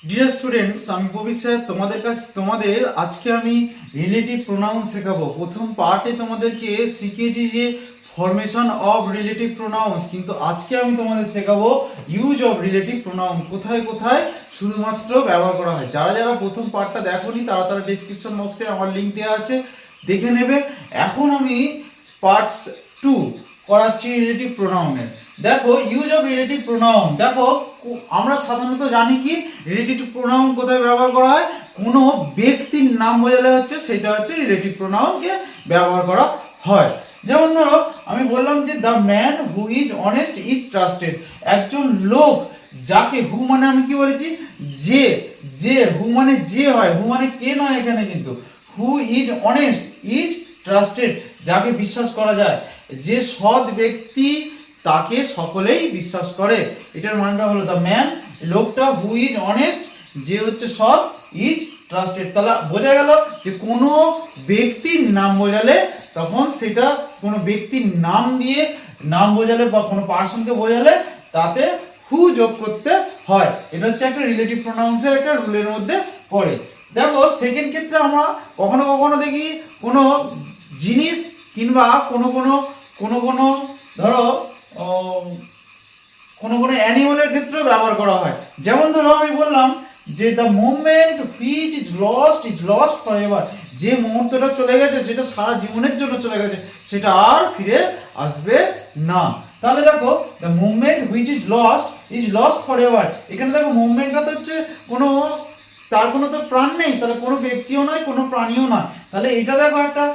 Dear students, আমি Prabir sir তোমাদের আজকে আমি রিলেটিভ প্রোনাউন শেখাবো। প্রথম পার্টে তোমাদেরকে শিখিয়েছি যে ফরমেশন অফ রিলেটিভ প্রোনাউন্স, কিন্তু আজকে আমি তোমাদের শেখাবো ইউজ অফ রিলেটিভ প্রোনাউন, কোথায় কোথায় শুধুমাত্র ব্যবহার করা হয়। যারা যারা প্রথম পার্টটা দেখোনি তারা তারা ডেসক্রিপশন বক্সে আমার লিঙ্ক দেওয়া আছে, দেখে নেবে। এখন আমি পার্ট 2 করাচ্ছি রিলেটিভ প্রোনাউনের। দেখো ইউজ অফ রিলেটিভ প্রোনাউন, দেখো আমরা সাধারণত জানি কি রিলেটিভ প্রোনাউন কোথায় ব্যবহার করা হয়, কোনো ব্যক্তির নাম বোঝালে হচ্ছে সেটা হচ্ছে রিলেটিভ প্রোনাউনকে ব্যবহার করা হয়। যেমন ধরো আমি বললাম যে the man who is honest is trusted, একজন লোক যাকে, হু মানে আমি কি বলেছি, যে, যে হু মানে যে হয়, হু মানে কে নয় এখানে, কিন্তু who is honest is trusted, যাকে বিশ্বাস করা যায়, যে সৎ ব্যক্তি তাকে সকলেই বিশ্বাস করে। এটার মানেটা হলো দ্য ম্যান, লোকটা, হু ইজ অনেস্ট, যে হচ্ছে সৎ, ইজ ট্রাস্টেড। তাহলে বোঝা গেল যে কোনো ব্যক্তির নাম বোঝালে তখন সেটা কোনো ব্যক্তির নাম দিয়ে নাম বোঝালে বা কোনো পার্সনকে বোঝালে তাতে হু যোগ করতে হয়। এটা হচ্ছে একটা রিলেটিভ প্রোনাউন্সের একটা রুলের মধ্যে পড়ে। দেখো সেকেন্ড ক্ষেত্রে আমরা কখনো কখনো দেখি কোনো জিনিস কিংবা কোনো কোনো ধরো কোনো অ্যানিমালের ক্ষেত্রেও ব্যবহার করা হয়। যেমন ধরো আমি বললাম যে the moment which is lost for ever, যে মুহূর্তটা চলে গেছে সেটা সারা জীবনের জন্য চলে গেছে, সেটা আর ফিরে আসবে না। তাহলে দেখো the moment which is lost for ever, এখানে দেখো মোমেন্টটা তো হচ্ছে কোনো, তার কোনো তো প্রাণ নেই, তাহলে কোনো ব্যক্তিও নয়, কোনো প্রাণীও নয়। তাহলে এটা দেখো একটা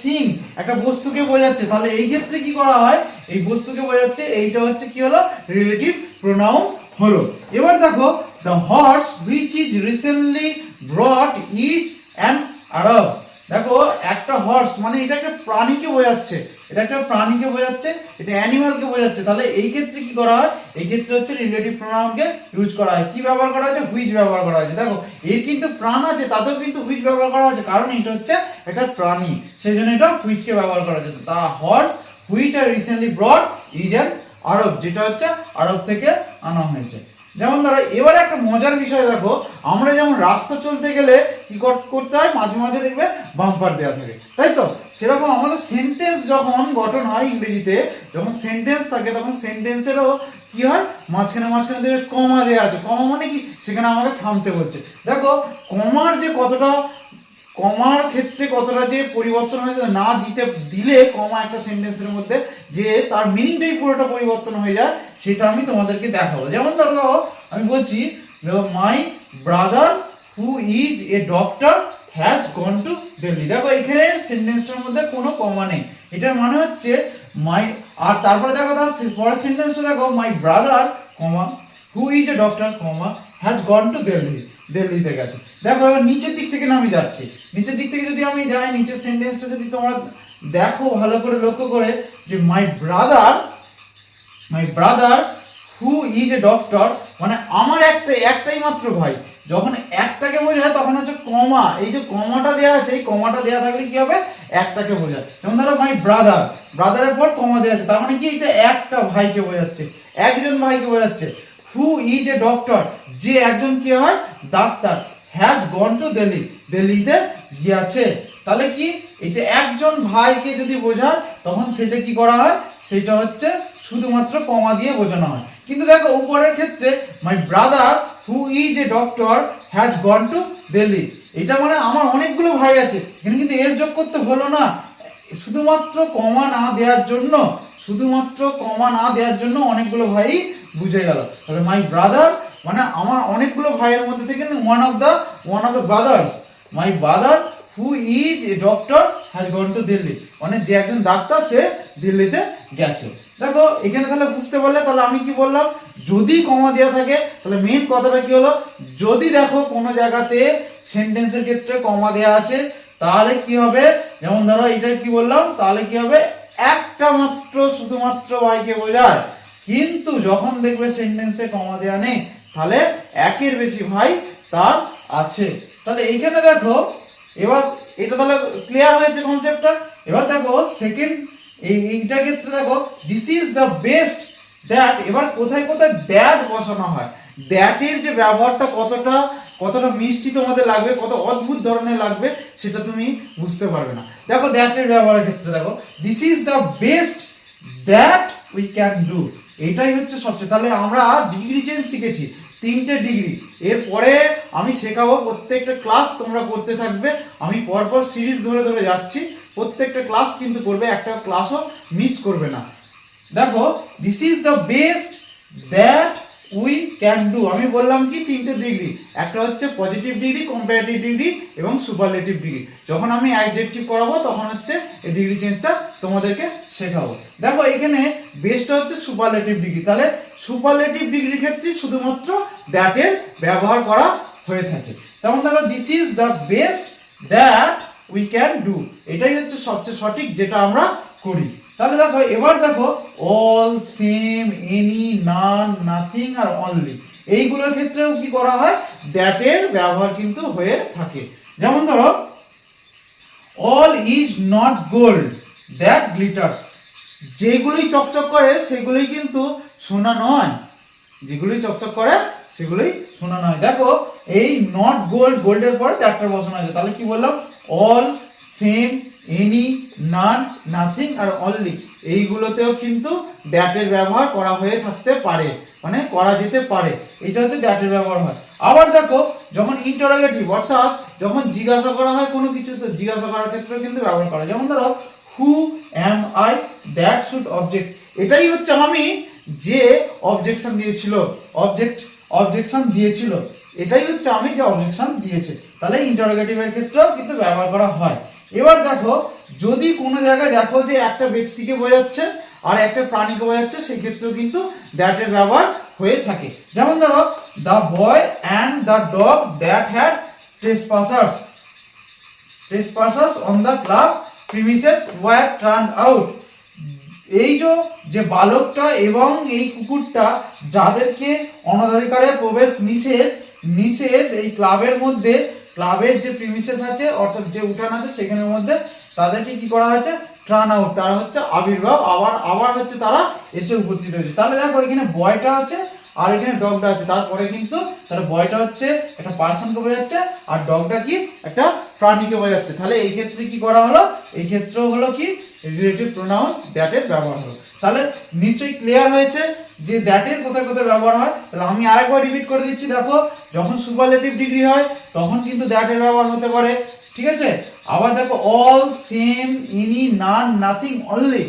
থিং, একটা বস্তুকে বোঝাচ্ছে। তাহলে এই ক্ষেত্রে কি করা হয়, এই বস্তুকে বোঝাচ্ছে, এইটা হচ্ছে কি হলো রিলেটিভ প্রোনাউন হলো। এবার দেখো the horse which is recently brought is an Arab, দেখো একটা হর্স মানে এটা একটা প্রাণীকে বোঝাচ্ছে, এটা একটা প্রাণীকে বোঝাচ্ছে, এটা অ্যানিমালকে বোঝাচ্ছে। তাহলে এই ক্ষেত্রে কি করা হয়, এই ক্ষেত্রে হচ্ছে রিলেটিভ প্রোনাউনকে ইউজ করা হয়। কি ব্যবহার করা হয়েছে, হুইচ ব্যবহার করা হয়েছে। দেখো এর কিন্তু প্রাণ আছে, তাতেও কিন্তু হুইচ ব্যবহার করা হয়েছে, কারণ এটা হচ্ছে একটা প্রাণী, সেই জন্য এটা হুইচকে ব্যবহার করা হয়েছে। তা horse which are recently brought is an Arab, যেটা হচ্ছে আরব থেকে আনা হয়েছে। যেমন ধরো এবারে একটা মজার বিষয় দেখো, আমরা যেমন রাস্তা চলতে গেলে কি করতে হয়, মাঝে মাঝে দেখবে বাম্পার দেওয়া থাকে, তাই তো? সেরকম আমাদের সেন্টেন্স যখন গঠন হয় ইংরেজিতে, যখন সেন্টেন্স থাকে তখন সেন্টেন্সেরও কি হয়, মাঝখানে মাঝখানে দেখবে কমা দেওয়া আছে। কমা মানে কি, সেখানে আমাকে থামতে বলছে। দেখো কমার যে কতটা, কমার ক্ষেত্রে কতটা যে পরিবর্তন হয়ে যায়, না দিলে কমা একটা সেন্টেন্সের মধ্যে যে তার মিনিংটাই পুরোটা পরিবর্তন হয়ে যায়, সেটা আমি তোমাদেরকে দেখাবো। যেমন ধরো আমি বলছি my brother who is a doctor has gone to Delhi, দেখো এখানে সেন্টেন্সটার মধ্যে কোনো কমা নেই। এটার মানে হচ্ছে মাই, আর তারপরে দেখো তার পরের সেন্টেন্সটা দেখো, my brother comma who is a doctor comma has gone to Delhi, দিল্লিতে গেছে। দেখো এবার নিচের দিক থেকে আমি যাচ্ছি, নিচের দিক থেকে যদি আমি যাই, নিচের সেন্টেন্সটা যদি তোমরা দেখো ভালো করে লক্ষ্য করে, যে my brother who is a doctor, মানে আমার একটাই মাত্র ভাই। যখন একটাকে বোঝায় তখন হচ্ছে কমা, এই যে কমাটা দেওয়া আছে, এই কমাটা দেওয়া থাকলে কি হবে, একটাকে বোঝায়। যেমন ধরো মাই ব্রাদারের পর কমা দেওয়া আছে, তার মানে কি এটা একটা ভাইকে বোঝাচ্ছে, একজন ভাইকে বোঝাচ্ছে। হু ইজ এ ডক্টর, যে একজন কি হয়, doctor. Has gone to Delhi, দিল্লিতে গিয়েছে। তাহলে কি, এটা একজন ভাইকে যদি বোঝায় তখন সেটা কি করা হয়, সেটা হচ্ছে শুধুমাত্র কমা দিয়ে বোঝানো হয়। কিন্তু দেখো উপরের ক্ষেত্রে my brother who is a doctor has gone to Delhi, এটা মানে আমার অনেকগুলো ভাই আছে, এখানে কিন্তু এস যোগ করতে হলো না, শুধুমাত্র কমা না দেওয়ার জন্য, শুধুমাত্র কমা না দেওয়ার জন্য অনেকগুলো ভাই বুঝে গেল। তাহলে মাই ব্রাদার মানে আমার অনেকগুলো ভাইয়ের মধ্যে থেকে one of the brothers, my brother who is a doctor has gone to Delhi, মানে যে একজন ডাক্তার সে দিল্লিতে গেছে। দেখো এখানে তাহলে বুঝতে পারলে, তাহলে আমি কি বললাম, যদি কমা দেওয়া থাকে তাহলে মেন কথাটা কি হলো, যদি দেখো কোনো জায়গাতে সেন্টেন্সের ক্ষেত্রে কমা দেওয়া আছে তাহলে কি হবে, যেমন ধরো এটা কি বললাম, তাহলে কি হবে, একটা মাত্র শুধুমাত্র ভাইকে বোঝায়। কিন্তু যখন দেখবে সেন্টেন্সে কমা দেওয়া নেই, তাহলে একের বেশি ভাই তার আছে। তাহলে এইখানে দেখো, এবার এটা তাহলে ক্লিয়ার হয়েছে কনসেপ্টটা। এবার দেখো সেকেন্ড, এইটা ক্ষেত্রে দেখো this is the best that, এবার কোথায় কোথায় দ্যাট বসানো হয়। দ্যাটের যে ব্যবহারটা কতটা মিষ্টি তোমাদের লাগবে, কত অদ্ভুত ধরনের লাগবে সেটা তুমি বুঝতে পারবে না। দেখো দ্যাটের ব্যবহারের ক্ষেত্রে দেখো, this is the best that we can do, এটাই হচ্ছে সবচেয়ে। তাহলে আমরা ডিগ্রি চেঞ্জ শিখেছি, 3টে ডিগ্রি। এরপরে আমি শেখাবো, প্রত্যেকটা ক্লাস তোমরা করতে থাকবে, আমি পরপর সিরিজ ধরে ধরে যাচ্ছি, প্রত্যেকটা ক্লাস কিন্তু করবে, একটা ক্লাসও মিস করবে না। দেখো this is the best that we can do, আমি বললাম কি 3টে ডিগ্রি, একটা হচ্ছে পজিটিভ ডিগ্রি, কম্পারেটিভ ডিগ্রি এবং সুপারলেটিভ ডিগ্রি। যখন আমি অ্যাডজেক্টিভ করাবো তখন হচ্ছে এই ডিগ্রি চেঞ্জটা তোমাদেরকে শেখাবো। দেখো এখানে বেস্টটা হচ্ছে সুপারলেটিভ ডিগ্রি, তাহলে সুপারলেটিভ ডিগ্রির ক্ষেত্রে শুধুমাত্র দ্যাটের ব্যবহার করা হয়ে থাকে। যেমন দেখো this is the best that we can do, এটাই হচ্ছে সবচেয়ে সঠিক যেটা আমরা করি। তাহলে দেখো এবার দেখো অল, সেম, এনি, নান, নাথিং আর অনলি, এইগুলোর ক্ষেত্রেও কি করা হয়, দ্যাটের ব্যবহার কিন্তু হয়ে থাকে। যেমন ধরো all is not gold that glitters, যেগুলোই চকচক করে সেগুলোই কিন্তু সোনা নয়, যেগুলোই চকচক করে সেগুলোই সোনা নয়। দেখো এই নট গোল্ড, গোল্ডের পরে দ্যাটটা বসানো আছে, তাহলে কি বললাম, অল, সেম, এনি, নান, নাথিং আর অনলি, এইগুলোতেও কিন্তু দ্যাটের ব্যবহার করা হয়ে থাকতে পারে, মানে করা যেতে পারে, এটা হচ্ছে দ্যাটের ব্যবহার হয়। আবার দেখো যখন ইন্টারোগেটিভ অর্থাৎ যখন জিজ্ঞাসা করা হয় কোনো কিছু, তো জিজ্ঞাসা করার ক্ষেত্রেও কিন্তু ব্যবহার করা হয়। যেমন ধরো who am I that should object, এটাই হচ্ছে আমি যে অবজেকশন দিয়েছিল, অবজেকশন দিয়েছিল, এটাই হচ্ছে আমি যে অবজেকশন দিয়েছে, তাহলে ইন্টারোগেটিভের ক্ষেত্রেও কিন্তু ব্যবহার করা হয়। এবার দেখো যদি কোনো জায়গায় দেখো যে একটা ব্যক্তিকে বোঝাচ্ছে আর একটা প্রাণীকে বোঝাচ্ছে, সেই ক্ষেত্রেও কিন্তু দ্যাটের ব্যবহার হয়ে থাকে। যেমন দেখো the boy and the dog that had trespassers on the club premises were turned out, এই যে বালকটা এবং এই কুকুরটা যাদেরকে অনধিকারে প্রবেশ নিষেধ এই ক্লাবের মধ্যে, ক্লাবের যে প্রিমিসেস আছে অর্থাৎ যে উঠান আছে সেখানের মধ্যে তাদেরকে কি করা হয়েছে, টার্ন আউট, তারা হচ্ছে আবির্ভাব, আবার হচ্ছে তারা এসে উপস্থিত হয়েছে। তাহলে দেখো এখানে বয়টা আছে আর এখানে ডগটা আছে, তারপরে কিন্তু তাহলে বয়টা হচ্ছে একটা পার্সনকে বোঝাচ্ছে আর ডগটা কি একটা প্রাণীকে বোঝাচ্ছে। তাহলে এই ক্ষেত্রে কি করা হলো, এই ক্ষেত্রেও হলো কি রিলেটিভ প্রোনাউন দ্যাটের ব্যবহার হলো। তাহলে নিশ্চয়ই ক্লিয়ার হয়েছে যে দ্যাটের কোথায় কোথায় ব্যবহার হয়। তাহলে আমি আরেকবার রিপিট করে দিচ্ছি, দেখো যখন সুপারলেটিভ ডিগ্রি হয় তখন কিন্তু দ্যাটের ব্যবহার হতে পারে, ঠিক আছে। আবার দেখো অল, সেম, এনি, নান, নাথিং, অনলি,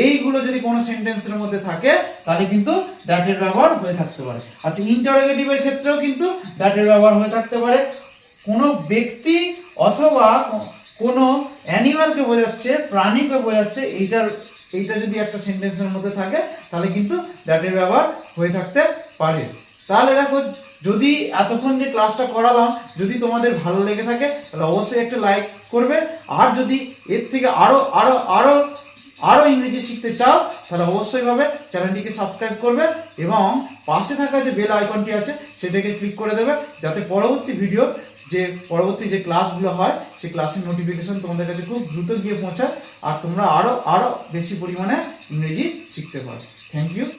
এইগুলো যদি কোনো সেন্টেন্সের মধ্যে থাকে তাহলে কিন্তু দ্যাটের ব্যবহার হয়ে থাকতে পারে। আচ্ছা ইন্টারোগেটিভের ক্ষেত্রেও কিন্তু দ্যাটের ব্যবহার হয়ে থাকতে পারে, কোনো ব্যক্তি অথবা কোনো অ্যানিমালকে বোঝাচ্ছে, প্রাণীকে বোঝাচ্ছে, এইটা যদি একটা সেন্টেন্সের মধ্যে থাকে তাহলে কিন্তু দ্যাটের ব্যবহার হয়ে থাকতে পারে। তাহলে দেখো যদি এতক্ষণ যে ক্লাসটা করালাম যদি তোমাদের ভালো লেগে থাকে তাহলে অবশ্যই একটা লাইক করবে, আর যদি এর থেকে আরো ইংরেজি শিখতে চাও তাহলে অবশ্যই ভাবে চ্যানেলটিকে সাবস্ক্রাইব করবে এবং পাশে থাকা যে বেল আইকনটি আছে সেটাকে ক্লিক করে দেবে, যাতে পরবর্তী যে ক্লাসগুলো হয় সেই ক্লাসের নোটিফিকেশন তোমাদের কাছে খুব দ্রুত গিয়ে পৌঁছায় আর তোমরা আরো বেশি পরিমাণে ইংরেজি শিখতে পারো। Thank you.